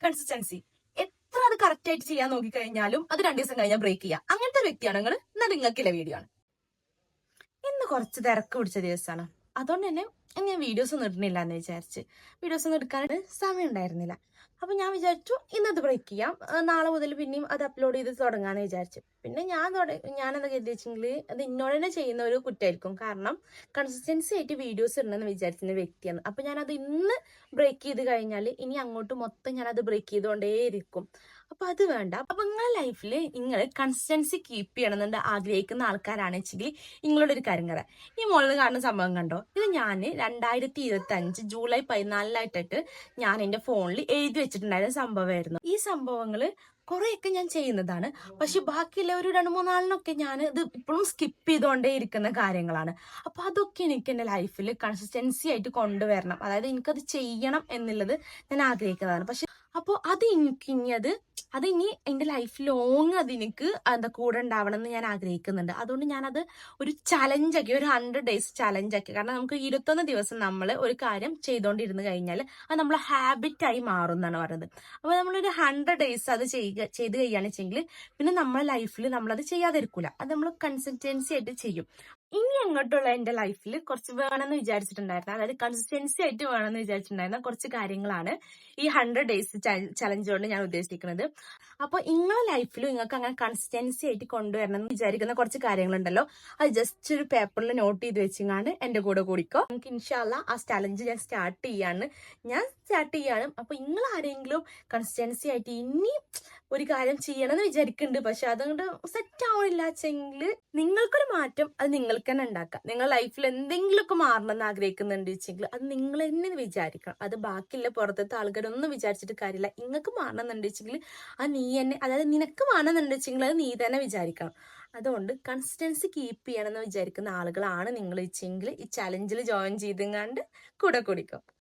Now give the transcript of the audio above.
Consistency. എത്ര അത് correct ആയിട്ട് ചെയ്യാൻ നോക്കിക്കഴിഞ്ഞാലും അത് 2 ദിവസം കഴിഞ്ഞാൽ ബ്രേക്ക് ചെയ്യാം. അങ്ങനത്തെ വ്യക്തിയാണ് നിങ്ങൾ. എന്നാൽ നിങ്ങൾക്കില്ല വീഡിയോ ആണ്. ഇന്ന് കുറച്ച് തിരക്ക് പിടിച്ച ദിവസമാണ്. അതുകൊണ്ട് തന്നെ ഞാൻ വീഡിയോസ് ഒന്നും ഇടുന്നില്ല എന്ന് വിചാരിച്ച്. വീഡിയോസ് ഒന്നും എടുക്കാനായിട്ട് സമയം ഉണ്ടായിരുന്നില്ല. അപ്പൊ ഞാൻ വിചാരിച്ചു ഇന്നത് ബ്രേക്ക് ചെയ്യാം, നാളെ മുതൽ പിന്നെയും അത് അപ്ലോഡ് ചെയ്ത് തുടങ്ങാന്ന് വിചാരിച്ചു. പിന്നെ ഞാനെന്താ കരുതിച്ചെങ്കിൽ അത് എന്നോട് തന്നെ ചെയ്യുന്ന ഒരു കുറ്റമായിരിക്കും. കാരണം കൺസിസ്റ്റൻസി ആയിട്ട് വീഡിയോസ് ഇടണമെന്ന് വിചാരിക്കുന്ന വ്യക്തിയാണ്. അപ്പൊ ഞാനത് ഇന്ന് ബ്രേക്ക് ചെയ്ത് കഴിഞ്ഞാൽ ഇനി അങ്ങോട്ട് മൊത്തം ഞാനത് ബ്രേക്ക് ചെയ്തുകൊണ്ടേയിരിക്കും. അപ്പൊ അത് വേണ്ട. അപ്പൊ നിങ്ങളുടെ ലൈഫിൽ നിങ്ങൾ കൺസിസ്റ്റൻസി കീപ്പ് ചെയ്യണമെന്നുണ്ട് ആഗ്രഹിക്കുന്ന ആൾക്കാരാണെന്നുവെച്ചെങ്കിൽ നിങ്ങളുടെ ഒരു കാര്യം പറയാം. ഈ മുകളിൽ കാണുന്ന സംഭവം കണ്ടോ? ഇത് ഞാൻ 2025 ജൂലൈ 14 ഞാൻ എന്റെ ഫോണിൽ എഴുതി വെച്ചിട്ടുണ്ടായിരുന്ന സംഭവമായിരുന്നു. ഈ സംഭവങ്ങള് കുറെയൊക്കെ ഞാൻ ചെയ്യുന്നതാണ്. പക്ഷെ ബാക്കിയുള്ള ഒരു 2-3 ഞാൻ ഇത് ഇപ്പോഴും സ്കിപ്പ് ചെയ്തുകൊണ്ടേ ഇരിക്കുന്ന കാര്യങ്ങളാണ്. അപ്പൊ അതൊക്കെ എനിക്ക് എന്റെ ലൈഫിൽ കൺസിസ്റ്റൻസി ആയിട്ട് കൊണ്ടുവരണം. അതായത് എനിക്കത് ചെയ്യണം എന്നുള്ളത് ഞാൻ ആഗ്രഹിക്കുന്നതാണ്. പക്ഷെ അപ്പോൾ അത് ഇനി എന്റെ ലൈഫ് ലോങ് അതെനിക്ക് കൂടെ ഉണ്ടാവണം എന്ന് ഞാൻ ആഗ്രഹിക്കുന്നുണ്ട്. അതുകൊണ്ട് ഞാനത് ഒരു ചലഞ്ചാക്കി, ഒരു 100 days ചലഞ്ചാക്കി. കാരണം നമുക്ക് 21 ദിവസം നമ്മൾ ഒരു കാര്യം ചെയ്തുകൊണ്ടിരുന്ന് കഴിഞ്ഞാൽ അത് നമ്മളെ ഹാബിറ്റായി മാറും എന്നാണ് പറയുന്നത്. അപ്പൊ നമ്മളൊരു 100 days അത് ചെയ്ത് കഴിയുകയാണെന്ന് വെച്ചെങ്കിൽ പിന്നെ നമ്മളെ ലൈഫിൽ നമ്മളത് ചെയ്യാതിരിക്കൂല. അത് നമ്മൾ കൺസിസ്റ്റൻസി ആയിട്ട് ചെയ്യും. ഇനി അങ്ങോട്ടുള്ള എന്റെ ലൈഫിൽ കുറച്ച് വേണമെന്ന് വിചാരിച്ചിട്ടുണ്ടായിരുന്ന, അതായത് കൺസിസ്റ്റൻസി ആയിട്ട് വേണമെന്ന് വിചാരിച്ചിട്ടുണ്ടായിരുന്ന കുറച്ച് കാര്യങ്ങളാണ് ഈ 100 days ചലഞ്ച് കൊണ്ട് ഞാൻ ഉദ്ദേശിക്കുന്നത്. അപ്പൊ നിങ്ങളെ ലൈഫിലും നിങ്ങൾക്ക് അങ്ങനെ കൺസിസ്റ്റൻസി ആയിട്ട് കൊണ്ടുവരണം എന്ന് വിചാരിക്കുന്ന കുറച്ച് കാര്യങ്ങളുണ്ടല്ലോ, അത് ജസ്റ്റ് ഒരു പേപ്പറിൽ നോട്ട് ചെയ്ത് വെച്ചിങ്ങാണ്ട് എന്റെ കൂടെ കൂടിക്കോ. നമുക്ക് ഇൻഷാല്ല ആ ചലഞ്ച് ഞാൻ സ്റ്റാർട്ട് ചെയ്യാണ്. അപ്പൊ നിങ്ങൾ ആരെങ്കിലും കൺസിസ്റ്റൻസി ആയിട്ട് ഇനി ഒരു കാര്യം ചെയ്യണമെന്ന് വിചാരിക്കുന്നുണ്ട്, പക്ഷെ അതുകൊണ്ട് സെറ്റ് ആവണില്ലാച്ചെങ്കിൽ നിങ്ങൾക്കൊരു മാറ്റം അത് നിങ്ങൾക്ക് തന്നെ ഉണ്ടാക്കാം. നിങ്ങൾ ലൈഫിൽ എന്തെങ്കിലുമൊക്കെ മാറണമെന്ന് ആഗ്രഹിക്കുന്നുണ്ട് വെച്ചെങ്കിൽ അത് നിങ്ങൾ തന്നെ വിചാരിക്കണം. അത് ബാക്കിയുള്ള പുറത്തത്തെ ആൾക്കാരൊന്നും വിചാരിച്ചിട്ട് കാര്യമില്ല. നിങ്ങൾക്ക് മാറണമെന്നുണ്ട് വെച്ചെങ്കിൽ അത് നീ തന്നെ, അതായത് നിനക്ക് മാറണമെന്നുണ്ട് വെച്ചെങ്കിൽ അത് നീ തന്നെ വിചാരിക്കണം. അതുകൊണ്ട് കൺസിസ്റ്റൻസി കീപ്പ് ചെയ്യണമെന്ന് വിചാരിക്കുന്ന ആളുകളാണ് നിങ്ങൾ വെച്ചെങ്കിൽ ഈ ചലഞ്ചിൽ ജോയിൻ ചെയ്തെങ്ങാണ്ട് കൂടെ കൂടിക്കും.